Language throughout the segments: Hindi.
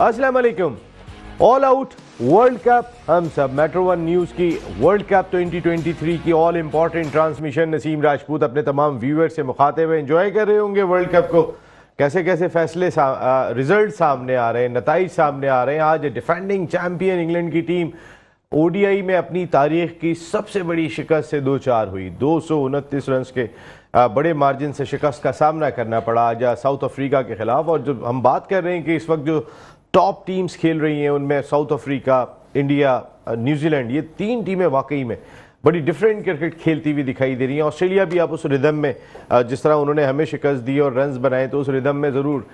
अस्सलाम वालेकुम। ऑल आउट वर्ल्ड कप हम सब मेट्रो वन न्यूज़ की वर्ल्ड कप 2023 की all important transmission Naseem Rajput अपने तमाम व्यूअर्स से मुखातिब हुए एंजॉय कर रहे होंगे वर्ल्ड कप को। कैसे कैसे फैसले रिजल्ट सामने आ रहे हैं, नताइज सामने आ रहे हैं। आज डिफेंडिंग चैंपियन इंग्लैंड की टीम ओडीआई में अपनी तारीख की सबसे बड़ी शिकस्त से 2-4 हुई। 229 रन के बड़े मार्जिन से शिकस्त का सामना करना पड़ा आज साउथ अफ्रीका के खिलाफ। और जो हम बात कर रहे हैं कि इस वक्त जो टॉप टीम्स खेल रही हैं उनमें साउथ अफ्रीका, इंडिया, न्यूजीलैंड, ये तीन टीमें वाकई में बड़ी डिफरेंट क्रिकेट खेलती हुई दिखाई दे रही हैं। ऑस्ट्रेलिया भी आप उस रिदम में, जिस तरह उन्होंने हमें शिकस्त दी और रन्स बनाए, तो उस रिदम में ज़रूर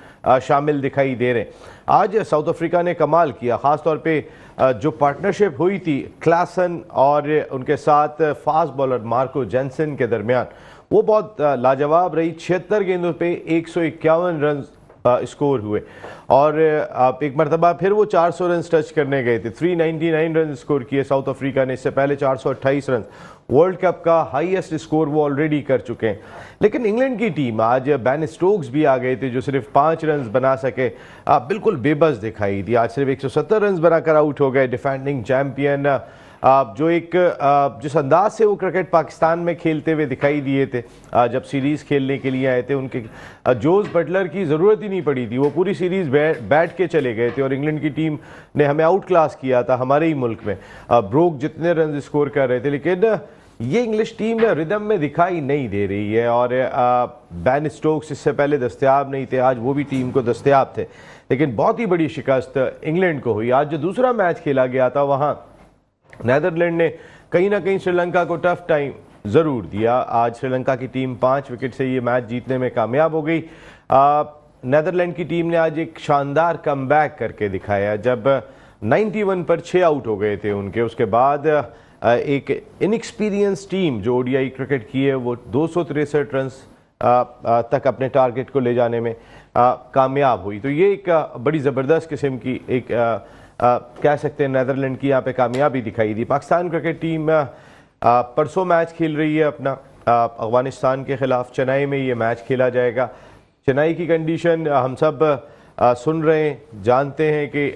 शामिल दिखाई दे रहे हैं। आज साउथ अफ्रीका ने कमाल किया, ख़ास तौर पे जो पार्टनरशिप हुई थी क्लासन और उनके साथ फास्ट बॉलर मार्को जेनसन के दरमियान, वो बहुत लाजवाब रही। 76 गेंदों पे 151 रन स्कोर हुए और एक मरतबा फिर वो 400 रन टच करने गए थे। 399 रन स्कोर किए साउथ अफ्रीका ने, इससे पहले 428 रन। वर्ल्ड कप का हाईएस्ट स्कोर वो ऑलरेडी कर चुके हैं। लेकिन इंग्लैंड की टीम आज बेन स्टोक्स भी आ गए थे जो सिर्फ 5 रन बना सके, बिल्कुल बेबस दिखाई दी। आज सिर्फ 170 रन बनाकर आउट हो गए। डिफेंडिंग चैंपियन जो एक जिस अंदाज से वो क्रिकेट पाकिस्तान में खेलते हुए दिखाई दिए थे जब सीरीज़ खेलने के लिए आए थे, उनके जोस बटलर की ज़रूरत ही नहीं पड़ी थी। वो पूरी सीरीज़ बैठ के चले गए थे और इंग्लैंड की टीम ने हमें आउट क्लास किया था हमारे ही मुल्क में। ब्रोक जितने रन स्कोर कर रहे थे, लेकिन ये इंग्लिश टीम रिदम में दिखाई नहीं दे रही है। और बेन स्टोक्स इससे पहले दस्तयाब नहीं थे, आज वो भी टीम को दस्तयाब थे। लेकिन बहुत ही बड़ी शिकस्त इंग्लैंड को हुई। आज जो दूसरा मैच खेला गया था वहाँ नेदरलैंड ने कहीं ना कहीं श्रीलंका को टफ टाइम ज़रूर दिया। आज श्रीलंका की टीम 5 विकेट से ये मैच जीतने में कामयाब हो गई। नेदरलैंड की टीम ने आज एक शानदार कमबैक करके दिखाया जब 91 पर 6 आउट हो गए थे उनके। उसके बाद एक इनएक्सपीरियंस टीम जो ओडीआई क्रिकेट की है वो 263 रन तक अपने टारगेट को ले जाने में कामयाब हुई। तो ये एक बड़ी ज़बरदस्त किस्म की एक कह सकते हैं नेदरलैंड की यहाँ पे कामयाबी दिखाई दी। पाकिस्तान क्रिकेट टीम परसों मैच खेल रही है अपना अफगानिस्तान के खिलाफ। चेन्नई में ये मैच खेला जाएगा। चेन्नई की कंडीशन हम सब सुन रहे हैं, जानते हैं कि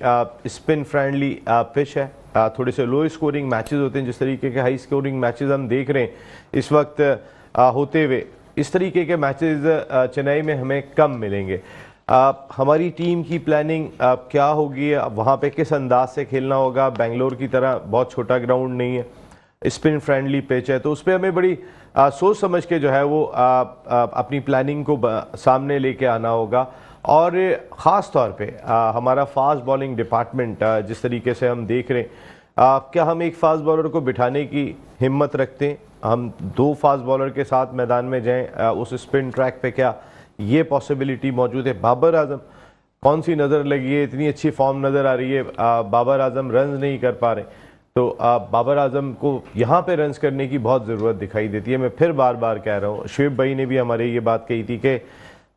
स्पिन फ्रेंडली पिच है। थोड़े से लो स्कोरिंग मैचेस होते हैं, जिस तरीके के हाई स्कोरिंग मैचेस हम देख रहे हैं इस वक्त होते हुए, इस तरीके के मैचेस चेन्नई में हमें कम मिलेंगे। हमारी टीम की प्लानिंग क्या होगी, वहाँ पे किस अंदाज से खेलना होगा। बेंगलोर की तरह बहुत छोटा ग्राउंड नहीं है, स्पिन फ्रेंडली पिच है, तो उस पर हमें बड़ी सोच समझ के जो है वो अपनी प्लानिंग को सामने लेके आना होगा। और ख़ास तौर पे हमारा फास्ट बॉलिंग डिपार्टमेंट जिस तरीके से हम देख रहे हैं, क्या हम एक फास्ट बॉलर को बिठाने की हिम्मत रखते हैं? हम 2 फास्ट बॉलर के साथ मैदान में जाएँ उस स्पिन ट्रैक पे, क्या ये पॉसिबिलिटी मौजूद है? बाबर आजम कौन सी नज़र लगी है, इतनी अच्छी फॉर्म नज़र आ रही है, बाबर आजम रन्स नहीं कर पा रहे, तो बाबर आजम को यहाँ पे रन्स करने की बहुत ज़रूरत दिखाई देती है। मैं फिर बार बार कह रहा हूँ, शुएब भाई ने भी हमारे ये बात कही थी कि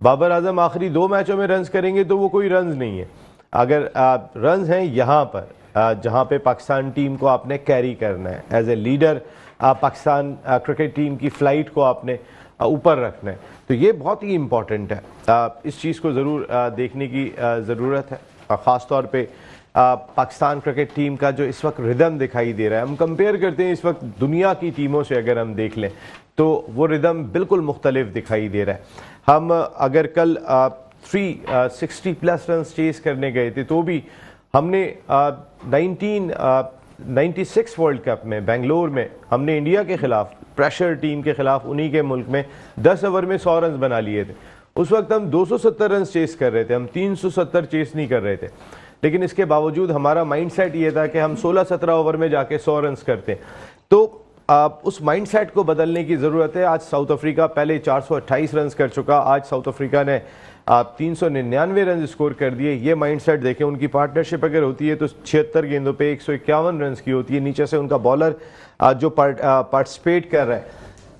बाबर आजम आखिरी 2 मैचों में रन्स करेंगे तो वो कोई रन्स नहीं है। अगर रन्स हैं यहाँ पर जहाँ पे पाकिस्तान टीम को आपने कैरी करना है as a leader, Pakistan cricket team की फ़्लाइट को आपने ऊपर रखना है, तो ये बहुत ही इम्पॉर्टेंट है। इस चीज़ को ज़रूर देखने की ज़रूरत है। ख़ास तौर पे पाकिस्तान क्रिकेट टीम का जो इस वक्त रिदम दिखाई दे रहा है, हम कंपेयर करते हैं इस वक्त दुनिया की टीमों से, अगर हम देख लें तो वो रिदम बिल्कुल मुख्तलिफ दिखाई दे रहा है। हम अगर कल 360+ रन चेस करने गए थे तो भी हमने 1996 वर्ल्ड कप में बेंगलोर में हमने इंडिया के खिलाफ, प्रेशर टीम के खिलाफ, उन्हीं के मुल्क में 10 ओवर में 100 रन बना लिए थे। उस वक्त हम 270 रन चेस कर रहे थे, हम 370 चेस नहीं कर रहे थे। लेकिन इसके बावजूद हमारा माइंडसेट ये था कि हम 16-17 ओवर में जाके 100 रन करते हैं। तो उस माइंडसेट को बदलने की ज़रूरत है। आज साउथ अफ्रीका पहले 428 रन कर चुका, आज साउथ अफ्रीका ने 399 रन स्कोर कर दिए। ये माइंडसेट देखें, उनकी पार्टनरशिप अगर होती है तो 76 गेंदों पे 151 रन की होती है। नीचे से उनका बॉलर जो पार्टिसिपेट कर रहा है,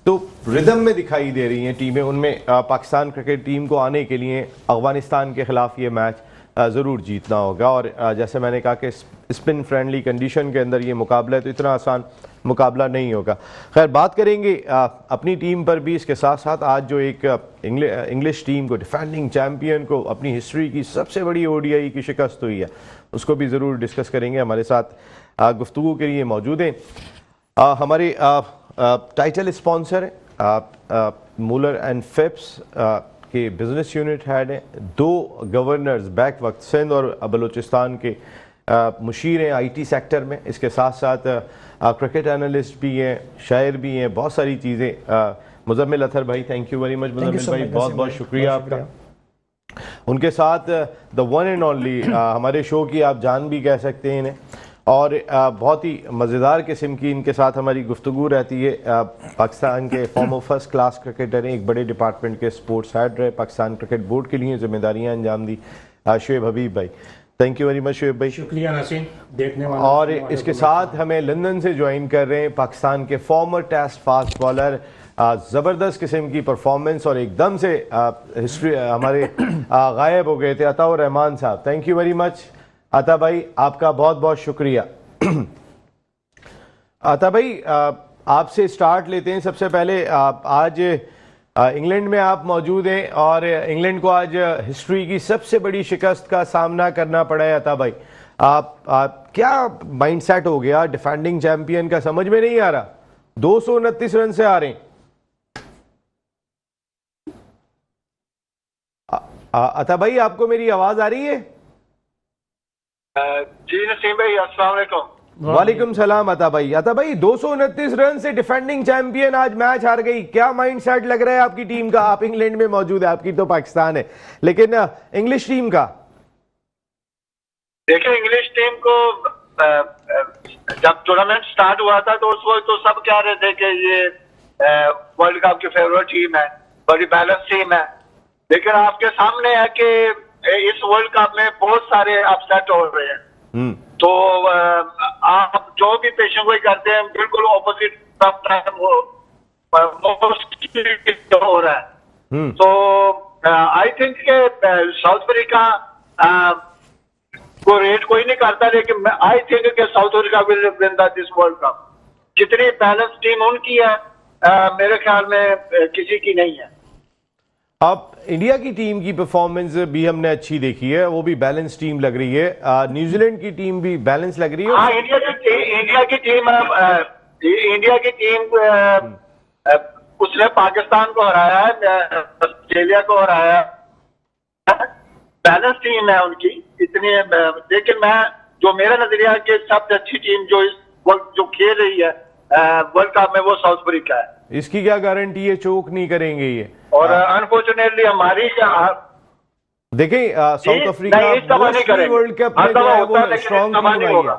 तो रिदम में दिखाई दे रही हैं टीमें। उनमें पाकिस्तान क्रिकेट टीम को आने के लिए अफगानिस्तान के खिलाफ ये मैच ज़रूर जीतना होगा। और जैसे मैंने कहा कि स्पिन फ्रेंडली कंडीशन के अंदर ये मुकाबला है, तो इतना आसान मुकाबला नहीं होगा। खैर, बात करेंगे अपनी टीम पर भी। इसके साथ साथ आज जो एक इंग्लिश टीम को, डिफेंडिंग चैम्पियन को, अपनी हिस्ट्री की सबसे बड़ी ओडीआई की शिकस्त हुई है, उसको भी ज़रूर डिस्कस करेंगे। हमारे साथ गुफ्तगू के लिए मौजूद हैं हमारे टाइटल स्पॉन्सर हैं मूलर एंड फिप्स के बिजनेस यूनिट हेड हैं, 2 गवर्नर्स बैक वक्त सिंध और बलूचिस्तान के मुशीर हैं आईटी सेक्टर में। इसके साथ साथ क्रिकेट एनालिस्ट भी हैं, शायर भी हैं, बहुत सारी चीज़ें। मुजम्मिल अतहर भाई, thank you very much. Muzammil भाई, बहुत बहुत शुक्रिया आपका। उनके साथ द वन एंड ओनली, हमारे शो की आप जान भी कह सकते हैं इन्हें, और बहुत ही मज़ेदार किस्म की इनके साथ हमारी गुफ्तगू रहती है। पाकिस्तान के फॉर्मर फर्स्ट क्लास क्रिकेटर हैं, एक बड़े डिपार्टमेंट के स्पोर्ट्स हेड रहे, पाकिस्तान क्रिकेट बोर्ड के लिए जिम्मेदारियां अंजाम दी, शुएब हबीब भाई। Thank you very much Shoaib भाई। शुक्रिया नसीम, देखने वाले। और इसके साथ हमें लंदन से ज्वाइन कर रहे हैं पाकिस्तान के फॉर्मर टेस्ट फास्ट बॉलर, ज़बरदस्त किस्म की परफॉर्मेंस और एकदम से हिस्ट्री हमारे गायब हो गए थे, अताउर रहमान साहब। थैंक यू वेरी मच अता भाई, आपका बहुत बहुत शुक्रिया। अता भाई, आपसे स्टार्ट लेते हैं। सबसे पहले आज इंग्लैंड में आप मौजूद हैं और इंग्लैंड को आज हिस्ट्री की सबसे बड़ी शिकस्त का सामना करना पड़ा है। अता भाई, आप क्या माइंडसेट हो गया डिफेंडिंग चैंपियन का, समझ में नहीं आ रहा। 229 रन से आ रहे हैं। अता भाई, आपको मेरी आवाज आ रही है? जी नसीम भाई, अस्सलाम वालेकुम। वालेकुम सलाम। अता भाई 229 रन से डिफेंडिंग चैंपियन आज मैच हार गई। क्या माइंडसेट लग रहा है आपकी टीम का? आप इंग्लैंड में मौजूद है, आपकी तो पाकिस्तान है, लेकिन इंग्लिश टीम का? देखिए, इंग्लिश टीम को जब टूर्नामेंट स्टार्ट हुआ था तो उस वक्त तो सब कह रहे थे कि ये वर्ल्ड कप की फेवरेट टीम है, बड़ी बैलेंस टीम है। लेकिन आपके सामने है कि इस वर्ल्ड कप में बहुत सारे अपसेट हो रहे हैं। तो आप जो भी पेशन गोई करते हैं, बिल्कुल ऑपोजिट हो रहा है। तो आई थिंक के साउथ अफ्रीका को रेट कोई नहीं करता, लेकिन आई थिंक के south Africa will win this world cup. जितनी बैलेंस टीम उनकी है, मेरे ख्याल में किसी की नहीं है। अब इंडिया की टीम की परफॉर्मेंस भी हमने अच्छी देखी है, वो भी बैलेंस टीम लग रही है। न्यूजीलैंड की टीम भी बैलेंस लग रही है। हाँ, इंडिया की टीम उसने पाकिस्तान को हराया है, ऑस्ट्रेलिया को हराया है। बैलेंस टीम है उनकी इतनी। लेकिन मेरा नजरिया है कि सबसे अच्छी टीम जो इस वक्त जो खेल रही है वर्ल्ड कप में, वो साउथ अफ्रीका है। इसकी क्या गारंटी है चोक नहीं करेंगे ये? और अनफॉर्चुनेटली हमारी देखें, साउथ अफ्रीका वर्ल्ड कप में जो है वो स्ट्रॉन्ग टीम आई है।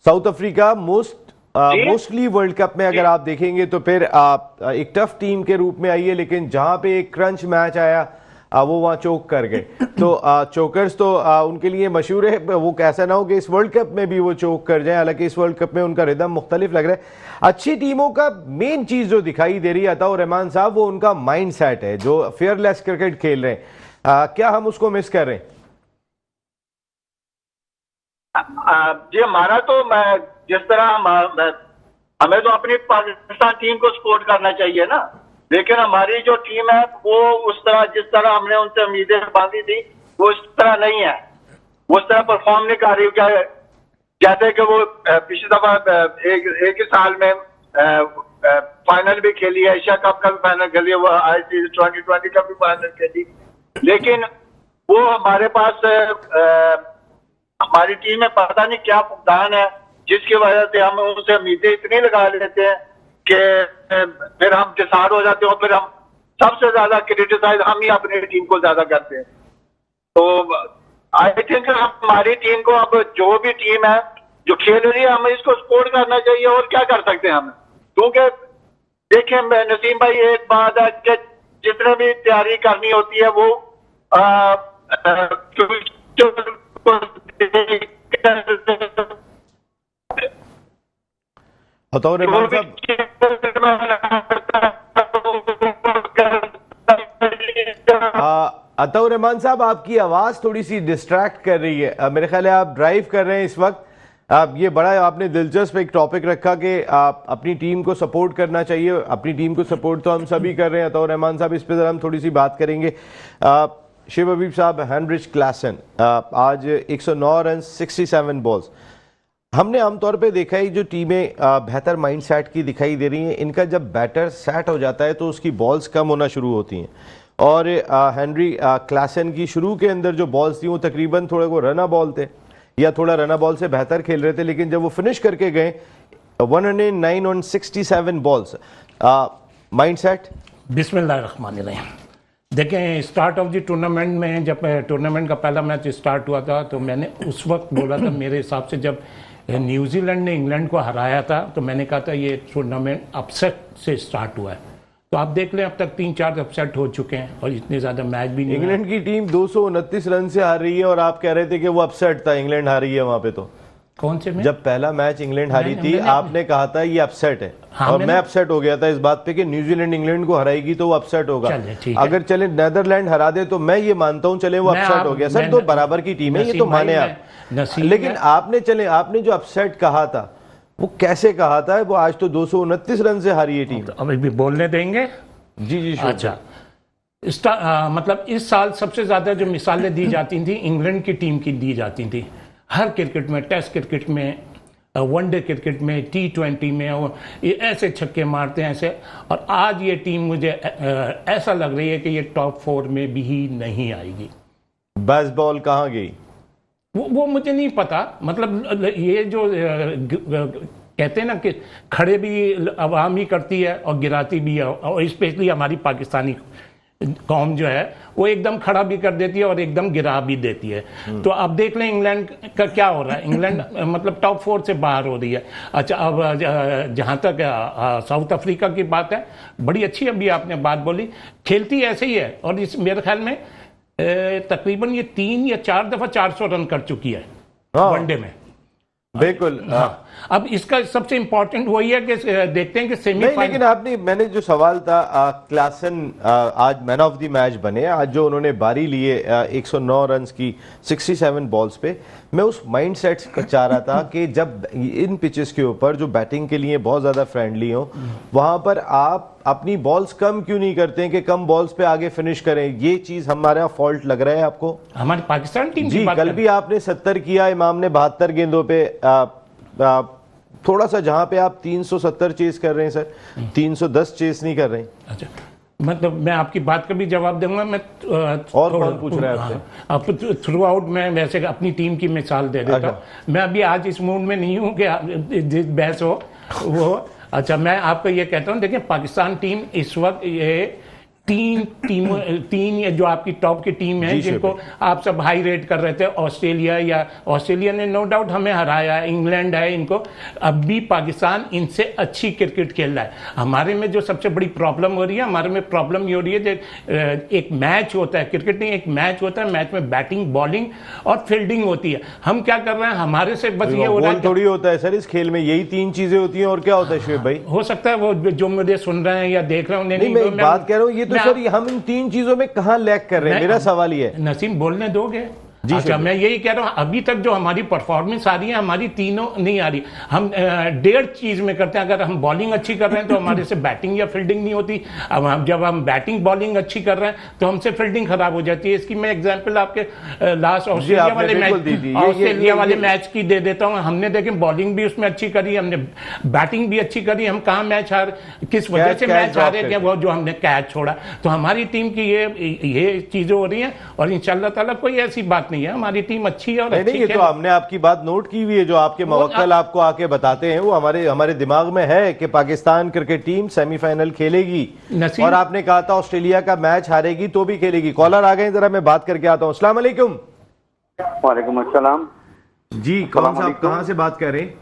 South Africa mostly world cup में अगर आप देखेंगे तो फिर एक टफ टीम के रूप में आई है, लेकिन जहां पे एक क्रंच मैच आया वो वहां चोक कर गए। तो चोकर्स तो उनके लिए मशहूर है, वो ऐसा ना हो कि इस वर्ल्ड कप में भी वो चोक कर जाए। हालांकि इस वर्ल्ड कप में उनका रिदम मुख्तलिफ लग रहा है। अच्छी टीमों का मेन चीज जो दिखाई दे रही है अताउर रहमान साहब, वो उनका माइंड सेट है, जो फेयरलेस क्रिकेट खेल रहे हैं। क्या हम उसको मिस कर रहे हैं? जी, हमारा तो जिस तरह हमें तो अपनी पाकिस्तान टीम को सपोर्ट करना चाहिए ना, लेकिन हमारी जो टीम है वो उस तरह, जिस तरह हमने उनसे उम्मीदें बांधी थी, वो उस तरह नहीं है, वो उस तरह परफॉर्म नहीं कर रही। कहते हैं कि वो पिछली दफा एक ही साल में फाइनल भी खेली है, एशिया कप का भी फाइनल खेली है, वो ICC 2020 का भी फाइनल खेली, लेकिन वो हमारे पास हमारी टीम में पता नहीं क्या फुकदान है, जिसकी वजह से हम उनसे उम्मीदें इतनी लगा लेते हैं कि फिर हम डिसाइड हो जाते हैं और फिर हम सबसे ज्यादा क्रिटिसाइज हम ही अपनी टीम को ज्यादा करते हैं। तो आई थिंक हमारी टीम को, अब जो भी टीम है जो खेल रही है, हमें इसको सपोर्ट करना चाहिए। और क्या कर सकते हैं हम, क्योंकि देखिए नसीम भाई, एक बात है कि जितने भी तैयारी करनी होती है वो अताउर रहमान साहब, अताउर रहमान साहब, आपकी आवाज़ थोड़ी सी डिस्ट्रैक्ट कर रही है। मेरे ख्याल है आप ड्राइव कर रहे हैं इस वक्त। आप ये बड़ा आपने दिलचस्प एक टॉपिक रखा कि आप अपनी टीम को सपोर्ट करना चाहिए। अपनी टीम को सपोर्ट तो हम सभी कर रहे हैं। अताउर रहमान साहब, इस पर ज़रा हम थोड़ी सी बात करेंगे। शिव हबीब साहब, हेनरिच क्लासन आज 109 रन 67 बॉल्स। हमने आमतौर पे देखा है जो टीमें बेहतर माइंड सेट की दिखाई दे रही हैं, इनका जब बैटर सेट हो जाता है तो उसकी बॉल्स कम होना शुरू होती हैं। और हेनरी क्लासन की शुरू के अंदर जो बॉल्स थी वो तकरीबन थोड़े वो रना बॉल थे या थोड़ा रना बॉल से बेहतर खेल रहे थे, लेकिन जब वो फिनिश करके गए 109 ऑन 67 बॉल्स, माइंड सेट। बिस्मिल्लाहिर्रहमानिर्रहीम। देखें, स्टार्ट ऑफ द टूर्नामेंट में जब टूर्नामेंट का पहला मैच स्टार्ट हुआ था तो मैंने उस वक्त बोला था, मेरे हिसाब से जब न्यूजीलैंड ने इंग्लैंड को हराया था तो मैंने कहा था ये टूर्नामेंट अपसेट से स्टार्ट हुआ है। तो आप देख लें अब तक 3-4 अपसेट हो चुके हैं और इतने ज्यादा मैच भी नहीं। इंग्लैंड की टीम 229 रन से हार रही है और आप कह रहे थे कि वो अपसेट था, इंग्लैंड हारी है वहां पे। तो कौन से में? जब पहला मैच इंग्लैंड हारी थी आपने कहा था ये अपसेट है। हाँ, और मैं अपसेट हो गया था इस बात पे कि न्यूजीलैंड इंग्लैंड को हराएगी तो वो अपसेट होगा। अगर चले नेदरलैंड हरा दे तो मैं ये मानता हूं चले वो अपसेट हो गया। सर दो बराबर की टीम है, ये तो माने आप, लेकिन आपने जो अपसेट कहा था वो कैसे कहा था? वो आज तो 229 रन से हारी है टीम। अभी भी बोलने देंगे? जी। अच्छा, मतलब इस साल सबसे ज्यादा जो मिसालें दी जाती थी इंग्लैंड की टीम की दी जाती थी, हर क्रिकेट में, टेस्ट क्रिकेट में, वनडे क्रिकेट में, T20 में, और ये ऐसे छक्के मारते हैं ऐसे। और आज ये टीम मुझे ऐसा लग रही है कि ये टॉप 4 में भी ही नहीं आएगी। बेसबॉल कहाँ गई वो मुझे नहीं पता। मतलब ये जो कहते हैं ना कि खड़े भी अवाम ही करती है और गिराती भी है, और स्पेशली हमारी पाकिस्तानी कौम जो है वो एकदम खड़ा भी कर देती है और एकदम गिरा भी देती है। तो अब देख लें इंग्लैंड का क्या हो रहा है। इंग्लैंड मतलब टॉप 4 से बाहर हो रही है। अच्छा, अब जहां तक साउथ अफ्रीका की बात है, बड़ी अच्छी अभी आपने बात बोली, खेलती ऐसे ही है और इस मेरे ख्याल में तकरीबन ये 3 या 4 दफा 400 रन कर चुकी है वनडे में। बिल्कुल। हाँ। अब इसका सबसे इंपॉर्टेंट वही है कि देखते हैं कि सेमीफाइनल। लेकिन मैंने जो सवाल था, क्लासन आज मैन ऑफ द मैच बने। आज जो उन्होंने बारी लिए 109 रन की 67 बॉल्स पे, मैं उस माइंड सेट का चाह रहा था कि जब इन पिचेस के ऊपर जो बैटिंग के लिए बहुत ज्यादा फ्रेंडली हो, वहां पर आप अपनी बॉल्स कम क्यों नहीं करते हैं कि कम बॉल्स पे आगे फिनिश करें? ये चीज हमारा फॉल्ट लग रहा है आपको? हमारी पाकिस्तान टीम जी, कल भी आपने 70 किया, इमाम ने 72 गेंदों पे थोड़ा सा जहां पे आप 370 चेस कर रहे हैं सर, 310 चेस नहीं कर रहे हैं। अच्छा, मतलब मैं आपकी बात का भी जवाब दूंगा। मैं और कौन पूछ रहा है आपसे? अब थ्रू आउट मैं वैसे अपनी टीम की मिसाल दे देता हूं। मैं अभी आज इस मूड में नहीं हूं कि जिस बहस हो वो। अच्छा, मैं आपको ये कहता हूं, देखिए पाकिस्तान टीम इस वक्त ये तीन ये जो आपकी टॉप की टीम है जिनको आप सब हाई रेट कर रहे थे, ऑस्ट्रेलिया ने नो डाउट हमें हराया, इंग्लैंड है, इनको अब भी पाकिस्तान इनसे अच्छी क्रिकेट खेल रहा है। हमारे में जो सबसे बड़ी प्रॉब्लम हो रही है, हमारे में प्रॉब्लम ये हो रही है कि एक मैच होता है, क्रिकेट नहीं एक मैच होता है, मैच में बैटिंग, बॉलिंग और फील्डिंग होती है। हम क्या कर रहे हैं, हमारे से बस ये हो रहा है थोड़ी होता है सर इस खेल में, यही 3 चीजें होती हैं और क्या होता है शुएब भाई? हो सकता है वो जो मुझे सुन रहे हैं या देख रहे हैं नहीं, मैं बात कह रहा हूँ, ये तो सर हम इन 3 चीजों में कहां लैग कर रहे हैं, मेरा सवाल ये है। नसीम बोलने दोगे? अच्छा, मैं यही कह रहा हूं, अभी तक जो हमारी परफॉर्मेंस आ रही है, हमारी तीनों नहीं आ रही। हम 1.5 चीज में करते हैं। अगर हम बॉलिंग अच्छी कर रहे हैं तो हमारे से बैटिंग या फील्डिंग नहीं होती। अब जब हम बैटिंग बॉलिंग अच्छी कर रहे हैं तो हमसे फील्डिंग खराब हो जाती है। इसकी मैं एग्जांपल आपके लास्ट ऑस्ट्रेलिया वाले मैच की दे देता हूं। हमने देखे बॉलिंग भी उसमें अच्छी करी, हमने बैटिंग भी अच्छी करी। हम कहाँ मैच हार, किस वजह से मैच हारे थे? वो जो हमने कैच छोड़ा। तो हमारी टीम की ये चीजें हो रही हैं और इंशाल्लाह ताला कोई ऐसी बात नहीं है, हमारी टीम अच्छी है। और नहीं, ये तो हमने आपकी बात नोट की हुई है, जो आपके मवक्किल आपको आके बताते हैं वो हमारे दिमाग में है कि पाकिस्तान क्रिकेट टीम सेमीफाइनल खेलेगी। और आपने कहा था ऑस्ट्रेलिया का मैच हारेगी तो भी खेलेगी। कॉलर आ गए, जरा मैं बात करके आता हूँ। अस्सलाम वालेकुम। वालेकुम अस्सलाम जी, कौन साहब कहाँ से बात कर रहे हैं?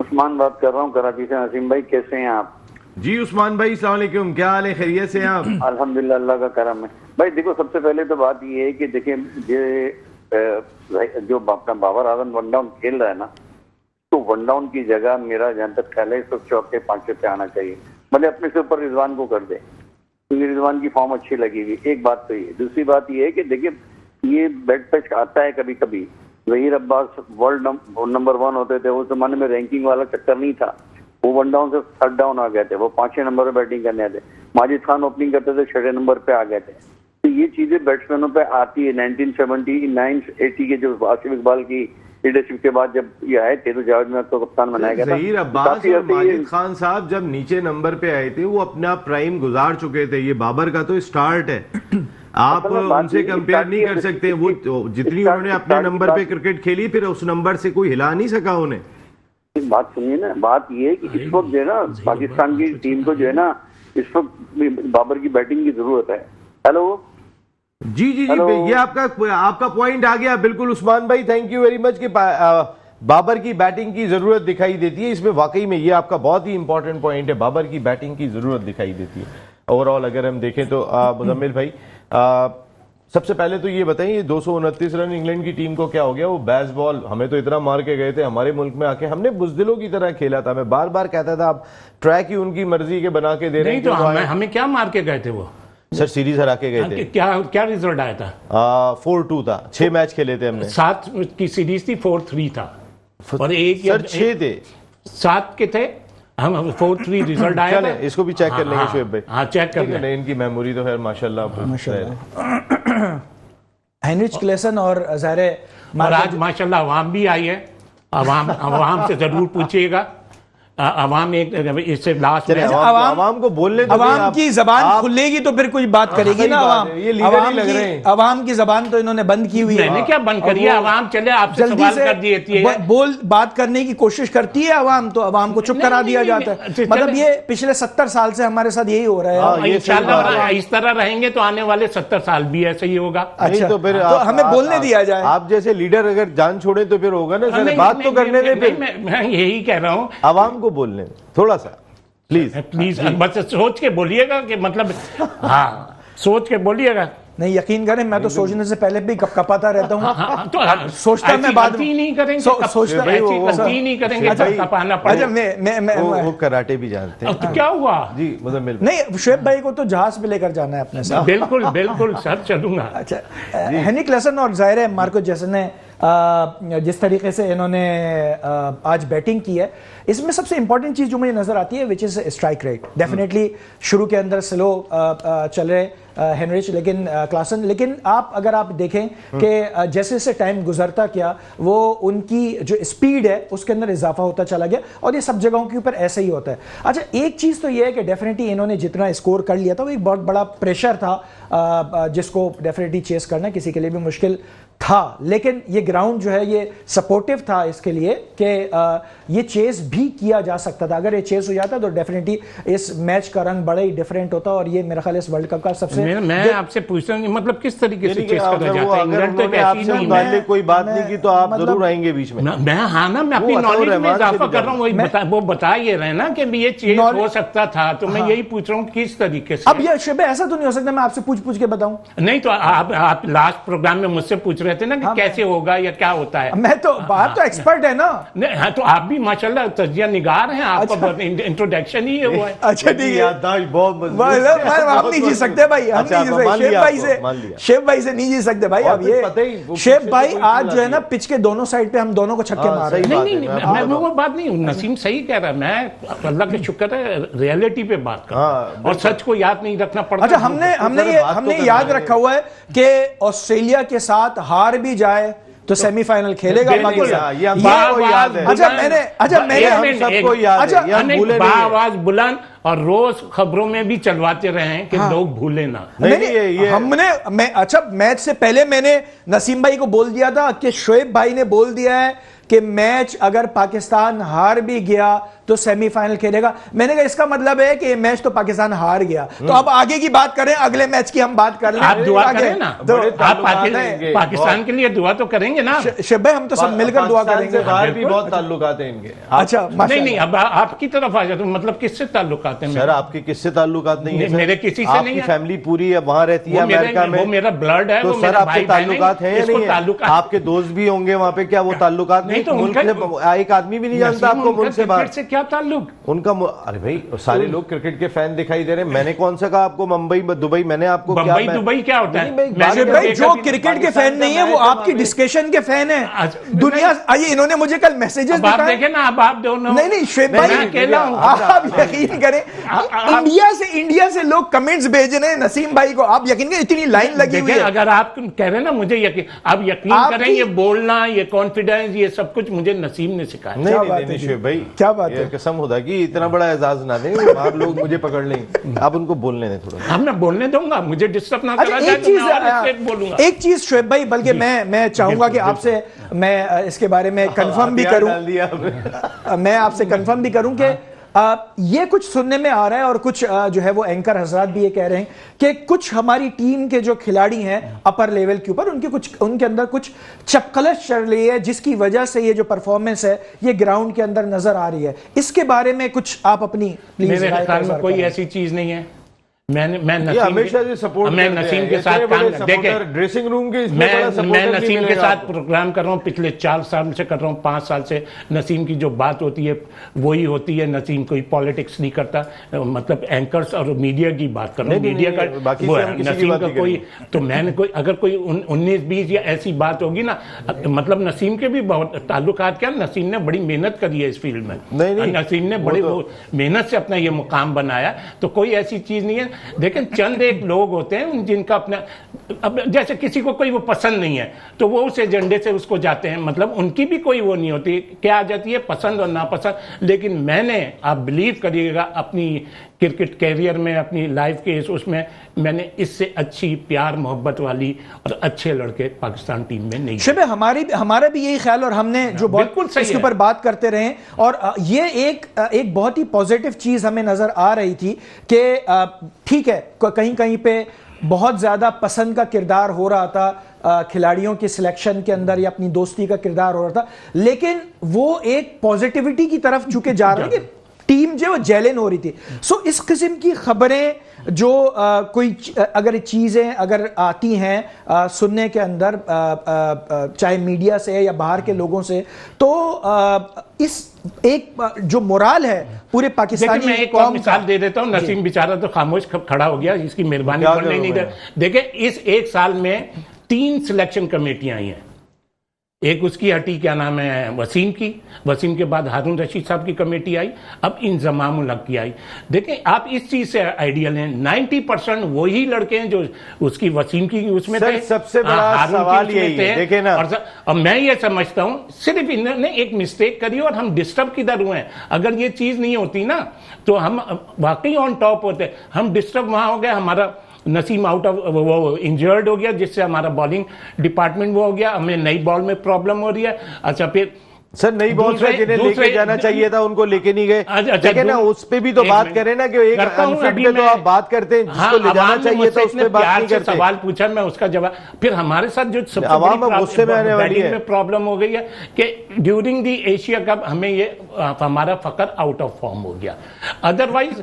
उस्मान बात कर रहा हूँ कराची से। नसीम भाई कैसे हैं आप? जी उस्मान भाई, अस्सलाम वालेकुम, क्या हाल है, खैरियत से हैं आप? अल्हम्दुलिल्लाह, अल्लाह का करम है। भाई देखो, सबसे पहले तो बात ये है कि देखिए जो अपना बाबर आजम वन डाउन खेल रहा है ना, तो वन डाउन की जगह मेरा जहां तक ख्याल है इस वक्त चौके 5 पे आना चाहिए। भले अपने से ऊपर रिजवान को कर दे, क्योंकि रिजवान की फॉर्म अच्छी लगी हुई, एक बात तो ये। दूसरी बात ये है कि देखिए ये बेड पैच आता है कभी कभी। जहीर अब्बास वर्ल्ड नंबर 1 होते थे, उस जमाने में रैंकिंग वाला चक्कर नहीं था। वो 1 डाउन से 3rd डाउन आ गए थे, वो 5 नंबर पे बैटिंग करने आते। माजिद खान ओपनिंग करते थे, 6 नंबर पे आ गए थे। तो ये चीजें बैट्समैनों पे आती है। 1979-80 के जो आसिफ इकबाल की लीडरशिप के बाद जब ये आए थे तो जावेद मियां को कप्तान बनाया गया था। जहीर अब्बास और माजिद खान साहब जब नीचे नंबर पे आए थे वो अपना प्राइम गुजार चुके थे। ये बाबर का तो स्टार्ट है, आप उनसे कंपेयर नहीं कर सकते। वो जितनी उन्होंने अपने नंबर पे क्रिकेट खेली, फिर उस नंबर से कोई हिला नहीं सका उन्हें। बात सुनिए ना, बात ये है कि इस वक्त जो है ना पाकिस्तान की टीम को जो है ना इस वक्त बाबर की बैटिंग की जरूरत है। हेलो जी जी जी, ये आपका पॉइंट आ गया बिल्कुल उस्मान भाई, थैंक यू वेरी मच कि बाबर की बैटिंग की जरूरत दिखाई देती है। इसमें वाकई में ये आपका बहुत ही इंपॉर्टेंट पॉइंट है, बाबर की बैटिंग की जरूरत दिखाई देती है। ओवरऑल अगर हम देखें तो मुजम्मिल भाई, सबसे पहले तो ये बताइए 229 रन इंग्लैंड की टीम को क्या हो गया? वो बैस बॉल हमें तो इतना मार के गए थे, हमारे मुल्क में आके हमने बुजदिलों की तरह खेला था। मैं बार बार कहता था आप ट्रैक ही उनकी मर्जी के बना के दे रहे हैं। नहीं तो हमें क्या मार के गए थे वो? सर सीरीज हरा के गए थे। क्या रिजल्ट आया था? 4-2 था, 6 मैच खेले थे हमने। 7 की सीरीज थी, 4-3 था और एक सर 6 थे, 7 के थे हम, 4-3 रिजल्ट आया था। इसको भी चेक कर लेंगे शोएब भाई। हाँ चेक कर लेंगे। इनकी मेमोरी तो है माशाल्लाह। हेनरिच क्लेसन और ज़ाहिर और आज माशाल्लाह अवाम भी आई है। अवाम से जरूर पूछिएगा। अवाम एक इससे लास्ट में अवाम को बोलने दो, अवाम की जबान खुलेगी तो फिर कुछ बात करेगी ना अवाम। ये लीडर ही लग रहे हैं। अवाम की जबान तो इन्होंने बंद की हुई है। मैंने क्या बंद करी है? अवाम चले आपसे सवाल कर देती है, बोल बात करने की कोशिश करती है अवाम, तो अवाम को चुप करा दिया जाता है। मतलब ये पिछले 70 साल से हमारे साथ यही हो रहा है। इंशाल्लाह इस तरह रहेंगे तो आने वाले 70 साल भी ऐसे ही होगा। अच्छा तो फिर हमें बोलने दिया जाए। आप जैसे लीडर अगर जान छोड़े तो फिर होगा ना सर, बात तो करने दे। मैं यही कह रहा हूँ अवाम को बोलने थोड़ा सा प्लीज बस सोच के बोलिएगा कि मतलब हाँ सोच के बोलिएगा। नहीं यकीन करें मैं तो सोचने से पहले भी कपकपाता रहता हूँ। तो सोचता मैं बाद में नहीं करेंगे, सोचता नहीं करेंगे। अच्छा मैं वो कराटे भी जानते हैं। तो क्या हुआ जी? मुजम्मिल नहीं शोएब भाई को तो जहाज पे लेकर जाना है अपने साथ। बिल्कुल बिल्कुल सर चलूंगा। अच्छा हेनरी क्लेसन और ज़ाहिर है मार्को जैसन ने जिस तरीके से इन्होंने आज बैटिंग की है, इसमें सबसे इंपॉर्टेंट चीज जो मुझे नजर आती है which is strike rate. Definitely शुरू के अंदर स्लो चल रहे हेनरिच लेकिन क्लासन, लेकिन अगर आप देखें कि जैसे जैसे टाइम गुजरता गया वो उनकी जो स्पीड है उसके अंदर इजाफा होता चला गया और ये सब जगहों के ऊपर ऐसे ही होता है। अच्छा एक चीज तो ये है कि डेफिनेटली इन्होंने जितना स्कोर कर लिया था वो एक बहुत बड़ा प्रेशर था जिसको डेफिनेटली चेस करना किसी के लिए भी मुश्किल था, लेकिन ये ग्राउंड जो है ये सपोर्टिव था इसके लिए कि ये चेस भी किया जा सकता था। अगर ये चेस हो जाता तो डेफिनेटली इस मैच का रंग बड़ा ही डिफरेंट होता और ये मेरा ख्याल इस वर्ल्ड कप का सबसे मैं आपसे पूछ रहा हूँ मतलब किस तरीके से चेस करा जाता है? इंग्लैंड तो ऐसी नहीं, कोई बात नहीं की तो आप जरूर आएंगे बीच में। मैं हाँ ना मैं अपनी नॉलेज में इजाफा कर रहा हूँ। वो बता ये रहे ना कि ये चेस हो सकता था, तो मैं यही पूछ रहा हूँ किस तरीके से। अब ये शुभ ऐसा तो नहीं हो सकता मैं आपसे पूछ के बताऊं? नहीं तो आप लास्ट प्रोग्राम में मुझसे पूछ रहे थे ना कि कैसे होगा या क्या होता है। मैं तो बात तो एक्सपर्ट है ना। हाँ तो आप भी माशाल्लाह तजिया निगार हैं, आपका इंट्रोडक्शन ही है वो है। अच्छा ठीक है, आप नहीं जी सकते भाई, हम शेफ भाई से नहीं जी सकते भाई। अब ये शेफ भाई आज जो है ना पिच के दोनों साइड पे हम दोनों को छक्के मार रहे हैं। नहीं मैं वो बात नहीं, नसीम सही कह रहा है। मैं अल्लाह के शुक्र है रियलिटी पे बात कर रहा हूं और सच को याद नहीं रखना पड़ता। अच्छा हमने याद रखा हुआ है कि ऑस्ट्रेलिया के साथ हार भी जाए तो सेमीफाइनल खेलेगा पाकिस्तान। अच्छा मैंने सबको याद है, आवाज बुलंद और रोज खबरों में भी चलवाते रहे हैं कि लोग भूले ना। हमने अच्छा मैच से पहले मैंने नसीम भाई को बोल दिया था कि शोएब भाई ने बोल दिया है कि मैच अगर पाकिस्तान हार भी गया तो सेमीफाइनल खेलेगा। मैंने कहा इसका मतलब है कि ये मैच तो पाकिस्तान हार गया, तो अब आगे की बात करें, अगले मैच की हम बात कर लें। आप दुआ करें ना, तो आप पाकिस्तान के लिए दुआ तो करेंगे ना। शेख भाई हम तो सब मिलकर दुआ करेंगे। बाहर भी बहुत ताल्लुकात हैं इनके। अच्छा नहीं अब आपकी तरफ आ जाते मतलब किससे ताल्लुकात हैं? सर आपके किससे ताल्लुकात नहीं है? मेरे किसी से नहीं है। फैमिली पूरी वहां रहती है अमेरिका में, वो मेरा ब्लड है। तो सर आपके ताल्लुकात है या नहीं है? आपके दोस्त भी होंगे वहां पे, क्या वो ताल्लुकात नहीं नहीं तो मुल्क से एक आदमी भी नहीं जानता आपको मुल्क से बाहर से क्या ताल्लुक उनका। अरे भाई सारे लोग क्रिकेट के फैन दिखाई दे रहे हैं। मैंने कौन सा कहा आपको मुंबई दुबई? मैंने आपको बम्बई दुबई क्या होता है? भाई जो क्रिकेट के फैन नहीं है वो आपकी डिस्कशन के फैन है। दुनिया आइए, इन्होंने मुझे कल मैसेजेस आप देखे ना, अब आप दोनों नहीं शुएब भाई अकेला हूं। आप यकीन करें, इंडिया से लोग कमेंट्स भेज रहे हैं नसीम भाई को, आप यकीन करें इतनी लाइन लगी हुई है। अगर आप कह रहे हैं ना मुझे यकीन, आप यकीन करें, ये बोलना, ये कॉन्फिडेंस, ये सब कुछ मुझे नसीम ने सिखाया। नहीं शुएब भाई, क्या बात है, कसम खुदा की इतना बड़ा एजाज ना दें, आप लोग मुझे पकड़ लेंगे। आप उनको बोलने दें थोड़ा। हम मैं बोलने दूंगा, मुझे डिस्टर्ब ना करा जाए तो मैं और एक बोलूंगा। एक चीज शुएब भाई, बल्कि मैं चाहूंगा कि आपसे मैं इसके बारे में कंफर्म भी करूं, मैं आपसे कंफर्म भी करूं कि ये कुछ सुनने में आ रहा है और कुछ जो है वो एंकर हजरात भी ये कह रहे हैं कि कुछ हमारी टीम के जो खिलाड़ी हैं अपर लेवल के ऊपर, उनके अंदर कुछ चपकलश चल रही है, जिसकी वजह से ये जो परफॉर्मेंस है ये ग्राउंड के अंदर नजर आ रही है। इसके बारे में कुछ आप अपनी मेरे ख्याल में कोई ऐसी चीज नहीं है। मैं नसीम के साथ काम देखें, ड्रेसिंग रूम के मैं नसीम के साथ प्रोग्राम कर रहा हूं पिछले 4 साल से, कर रहा हूं 5 साल से। नसीम की जो बात होती है वही होती है। नसीम कोई पॉलिटिक्स नहीं करता, मतलब एंकर्स और मीडिया की बात कर रहा हूं, मीडिया का वो है। नसीम का कोई तो मैंने कोई अगर कोई 19-20 या ऐसी बात होगी ना, मतलब नसीम के भी बहुत ताल्लुकात क्या, नसीम ने बड़ी मेहनत करी है इस फील्ड में। नसीम ने बड़ी मेहनत से अपना ये मुकाम बनाया, तो कोई ऐसी चीज नहीं है। लेकिन चंद एक लोग होते हैं जिनका अपना, अब जैसे किसी को कोई वो पसंद नहीं है तो वो उस एजेंडे से उसको जाते हैं, मतलब उनकी भी कोई वो नहीं होती, क्या आ जाती है पसंद और नापसंद। लेकिन मैंने, आप बिलीव करिएगा, अपनी क्रिकेट कैरियर में, अपनी लाइफ के उसमें मैंने इससे अच्छी प्यार मोहब्बत वाली और अच्छे लड़के पाकिस्तान टीम में नहीं। शुभ, हमारा भी यही ख्याल, और हमने जो बहुत इसके ऊपर बात करते रहे, और ये एक बहुत ही पॉजिटिव चीज हमें नजर आ रही थी कि ठीक है, कहीं कहीं पे बहुत ज्यादा पसंद का किरदार हो रहा था खिलाड़ियों की सिलेक्शन के अंदर, या अपनी दोस्ती का किरदार हो रहा था, लेकिन वो एक पॉजिटिविटी की तरफ चुके जा रहे हैं कि टीम जो जेलन हो रही थी। सो इस किस्म की खबरें जो कोई अगर चीजें अगर आती हैं सुनने के अंदर, चाहे मीडिया से या बाहर के लोगों से, तो इस एक जो मोराल है पूरे पाकिस्तानी, मैं एक और मिसाल दे देता हूं। नसीम बेचारा तो खामोश खड़ा हो गया, इसकी मेहरबानी करने नहीं दे। देखिए, इस एक साल में 3 सिलेक्शन कमेटियां आई हैं। एक उसकी हटी, क्या नाम है, वसीम की, वसीम के बाद हारून रशीद साहब की कमेटी आई, अब इंजमाम उल हक की आई। देखें, आप इस चीज से आइडियल हैं, 90% वही लड़के हैं जो उसकी वसीम की उसमें थे, सबसे बड़ा सवाल यही है, देखें ना। और मैं ये समझता हूं सिर्फ इन्होंने एक मिस्टेक करी और हम डिस्टर्ब किधर हुए हैं। अगर ये चीज नहीं होती ना तो हम वाकई ऑन टॉप होते। हम डिस्टर्ब वहां हो गए, हमारा नसीम आउट ऑफ वो इंजर्ड हो गया, जिससे हमारा बॉलिंग डिपार्टमेंट वो हो गया, हमें नई बॉल में प्रॉब्लम हो रही है। अच्छा, फिर सर नई बॉल पे जिन्हें लेके जाना चाहिए था उनको लेके नहीं गए, ठीक है ना, उस पे भी तो बात करें ना कि एक अनफिट पे तो आप बात करते हैं, जिसको ले जाना चाहिए था उस पे बात नहीं करते। सवाल पूछा, मैं उसका जवाब, फिर हमारे साथ जो सबसे बड़ी प्रॉब्लम हो गई है कि ड्यूरिंग दी एशिया कप हमें ये हमारा फकर आउट ऑफ फॉर्म हो गया। अदरवाइज,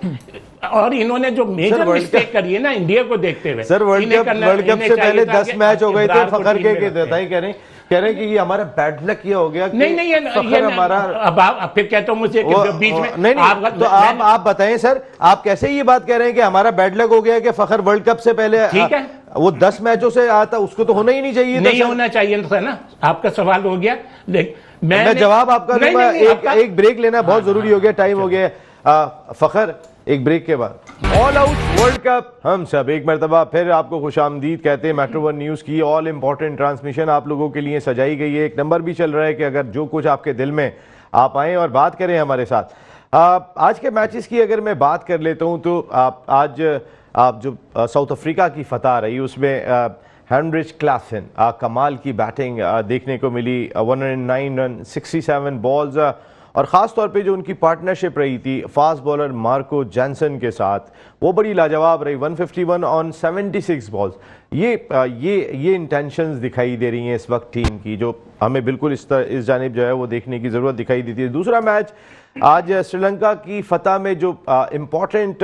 और इन्होंने जो मेजर मिस्टेक करी है ना इंडिया को देखते हुए, सर वर्ल्ड कप से पहले 10 मैच हो गए थे, फकर के बताइए, कह रहे हैं कि ये हमारा बैड लक ये हो गया कि नहीं ये हमारा। अब आप फिर कहते हो मुझे बीच में नहीं तो आप बताएं सर, आप कैसे ये बात कह रहे हैं कि हमारा बैड लक हो गया कि फखर वर्ल्ड कप से पहले, ठीक है, वो 10 मैचों से आता, उसको तो होना ही नहीं चाहिए, नहीं होना चाहिए था ना। आपका सवाल हो गया, मैं जवाब आपका दूंगा। एक ब्रेक लेना बहुत जरूरी हो गया, टाइम हो गया। फखर, एक ब्रेक के बाद ऑल आउट वर्ल्ड कप हम सब एक मरतबा फिर आपको खुशामदीद कहते हैं। मेट्रो 1 न्यूज़ की ऑल इंपॉर्टेंट ट्रांसमिशन आप लोगों के लिए सजाई गई है। एक नंबर भी चल रहा है कि अगर जो कुछ आपके दिल में, आप आएँ और बात करें हमारे साथ। आज के मैचेस की अगर मैं बात कर लेता हूँ तो आज जो साउथ अफ्रीका की फतह रही उसमें हेनरिच क्लासन कमाल की बैटिंग देखने को मिली, 109 रन, 67 बॉल्स, और ख़ास तौर पे जो उनकी पार्टनरशिप रही थी फास्ट बॉलर मार्को जैनसन के साथ, वो बड़ी लाजवाब रही। 151 ऑन 76 बॉल्स। ये इंटेंशंस दिखाई दे रही हैं इस वक्त टीम की, जो हमें बिल्कुल इस जानिब जो है वो देखने की ज़रूरत दिखाई देती है। दूसरा मैच आज श्रीलंका की फतह में जो इम्पॉर्टेंट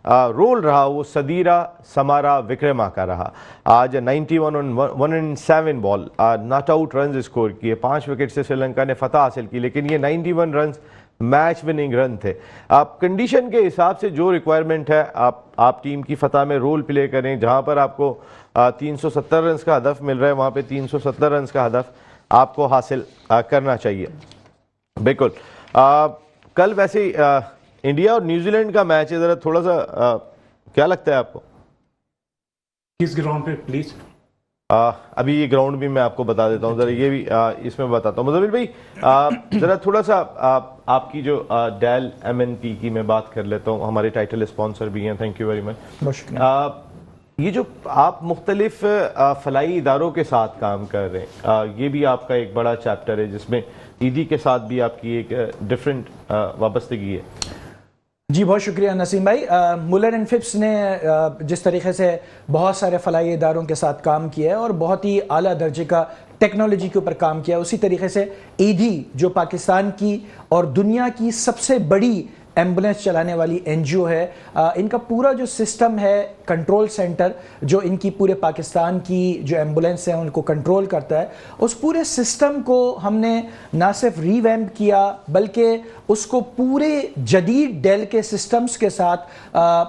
रोल रहा वो सदीरा समारा विक्रमा का रहा। आज 91 on 107 ball not out run score किए, 5 विकेट से श्रीलंका ने फतह हासिल की, लेकिन ये 91 रन मैच विनिंग रन थे। आप कंडीशन के हिसाब से जो रिक्वायरमेंट है आप टीम की फतह में रोल प्ले करें। जहां पर आपको 370 रन का हदफ मिल रहा है वहां पे 370 रन का हदफ आपको हासिल करना चाहिए। बिल्कुल। कल वैसे इंडिया और न्यूजीलैंड का मैच है, जरा थोड़ा सा क्या लगता है आपको? किस ग्राउंड पे प्लीज? अभी ये ग्राउंड भी मैं आपको बता देता हूँ, जरा ये भी इसमें बताता हूँ। मुज़म्मिल भाई जरा थोड़ा सा आपकी जो डेल MNP की मैं बात कर लेता हूँ, हमारे टाइटल स्पॉन्सर भी हैं, थैंक यू वेरी मच। ये जो आप मुख्तलिफ फलाई इदारों के साथ काम कर रहे हैं, ये भी आपका एक बड़ा चैप्टर है जिसमें ईदी के साथ भी आपकी एक डिफरेंट वाबस्तगी है। जी बहुत शुक्रिया नसीम भाई। मुलर एंड फिप्स ने जिस तरीके से बहुत सारे फलाई इदारों के साथ काम किया है और बहुत ही आला दर्जे का टेक्नोलॉजी के ऊपर काम किया है, उसी तरीके से ईदी जो पाकिस्तान की और दुनिया की सबसे बड़ी एम्बुलेंस चलाने वाली NGO है, इनका पूरा जो सिस्टम है कंट्रोल सेंटर जो इनकी पूरे पाकिस्तान की जो एम्बुलेंस है उनको कंट्रोल करता है, उस पूरे सिस्टम को हमने ना सिर्फ रीवैम्प किया बल्कि उसको पूरे जदीद डेल के सिस्टम्स के साथ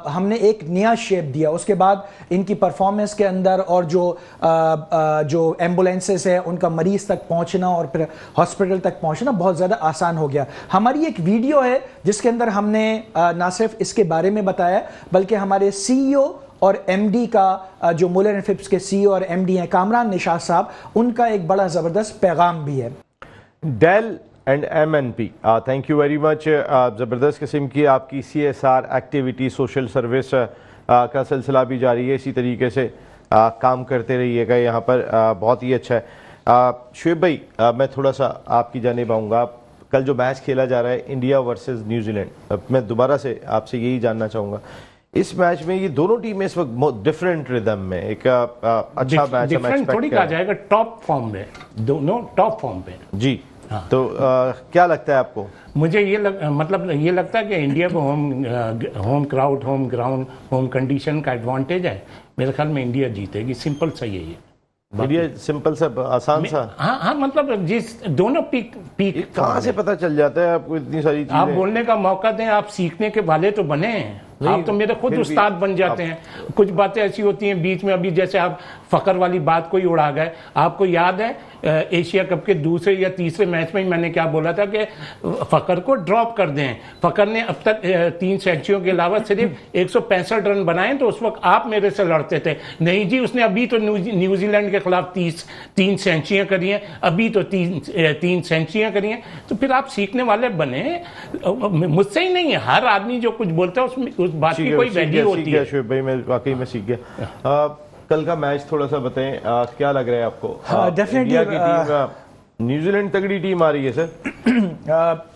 हमने एक नया शेप दिया। उसके बाद इनकी परफॉर्मेंस के अंदर और जो एम्बुलेंसेस है उनका मरीज तक पहुंचना और फिर हॉस्पिटल तक पहुंचना बहुत ज़्यादा आसान हो गया। हमारी एक वीडियो है जिसके अंदर हमने ना सिर्फ इसके बारे में बताया बल्कि हमारे CEO और MD का जो मुलर एंड फिप्स के CEO और MD हैं कामरान निशात साहब, उनका एक बड़ा ज़बरदस्त पैगाम भी है। Dell and MNP, thank you very much. ज़बरदस्त किस्म की आपकी CSR एक्टिविटी, सोशल सर्विस का सिलसिला भी जारी है, इसी तरीके से काम करते रहिएगा यहाँ पर, बहुत ही अच्छा है। शुएब भाई मैं थोड़ा सा आपकी जानिब आऊँगा। कल जो मैच खेला जा रहा है इंडिया वर्सेस न्यूजीलैंड, मैं दोबारा से आपसे यही जानना चाहूँगा, इस मैच में ये दोनों टीमें इस वक्त डिफरेंट रिदम में एक अच्छा मैच डिफरेंट थोड़ी कहा जाएगा, टॉप फॉर्म में, दोनों टॉप फॉर्म पे जी। हाँ। तो क्या लगता है आपको? मुझे ये मतलब ये लगता है कि इंडिया को home crowd, home ground, home condition का एडवांटेज है। मेरे ख्याल में इंडिया जीतेगी, सिंपल सा यही है। इंडिया सिंपल सा आसान सा। हाँ मतलब जिस दोनों पीक कहाँ से पता चल जाता है आपको इतनी सारी चीजें? आप बोलने का मौका दें, आप सीखने के वाले तो बने हैं, आप तो मेरे खुद उस्ताद बन जाते हैं। कुछ बातें ऐसी होती हैं बीच में, अभी जैसे आप फकर वाली बात को ही उड़ा गए। आपको याद है एशिया कप के दूसरे या तीसरे मैच में ही मैंने क्या बोला था कि फकर को ड्रॉप कर दें। फकर ने अब तक 3 सेंचुरियों के अलावा सिर्फ 165 रन बनाए, तो उस वक्त आप मेरे से लड़ते थे। नहीं जी, उसने अभी तो न्यूजीलैंड के खिलाफ 3 सेंचुरियां करी हैं, अभी तो 3 सेंचुरियां करी हैं। तो फिर आप सीखने वाले बने, मुझसे ही नहीं है, हर आदमी जो कुछ बोलता है उसमें उस बात की कोई वैल्यू होती है। शुएब भाई मैं वाकई में सीख गया। कल का मैच थोड़ा सा बताएं, क्या लग रहा है आपको? डेफिनेटली इंडिया की टीम, न्यूजीलैंड तगड़ी टीम आ रही है सर।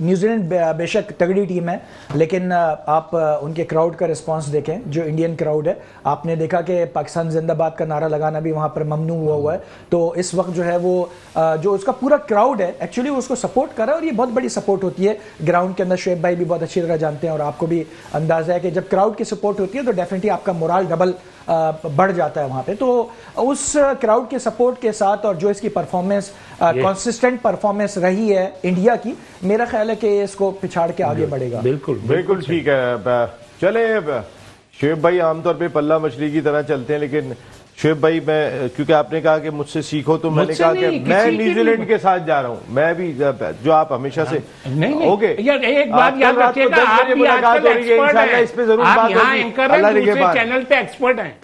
न्यूजीलैंड बेशक तगड़ी टीम है, लेकिन आप उनके क्राउड का रिस्पांस देखें, जो इंडियन क्राउड है। आपने देखा कि पाकिस्तान जिंदाबाद का नारा लगाना भी वहां पर ममनू हुआ है। तो इस वक्त जो है वो जो उसका पूरा क्राउड है एक्चुअली उसको सपोर्ट कर रहा है, और ये बहुत बड़ी सपोर्ट होती है ग्राउंड के अंदर। शुएब भाई भी बहुत अच्छी तरह जानते हैं और आपको भी अंदाजा है कि जब क्राउड की सपोर्ट होती है तो डेफिनेटली आपका मोराल डबल बढ़ जाता है वहां पे। तो उस क्राउड के सपोर्ट के साथ और जो इसकी परफॉर्मेंस कंसिस्टेंट परफॉर्मेंस रही है इंडिया की, मेरा ख्याल है कि इसको पिछाड़ के आगे बढ़ेगा। बिल्कुल ठीक है। चले शुएब भाई आमतौर पे पल्ला मछली की तरह चलते हैं, लेकिन शुएब भाई मैं, क्योंकि आपने कहा कि मुझसे सीखो, तो मैंने कहा कि मैं न्यूजीलैंड के साथ जा रहा हूं। मैं भी जो आप हमेशा से ओके यार, एक बात याद रखिएगा, आप भी आजकल एक्सपर्ट हैं, इस पे जरूर बात होगी। अल्लाह के बाद चैनल पे एक्सपर्ट हैं।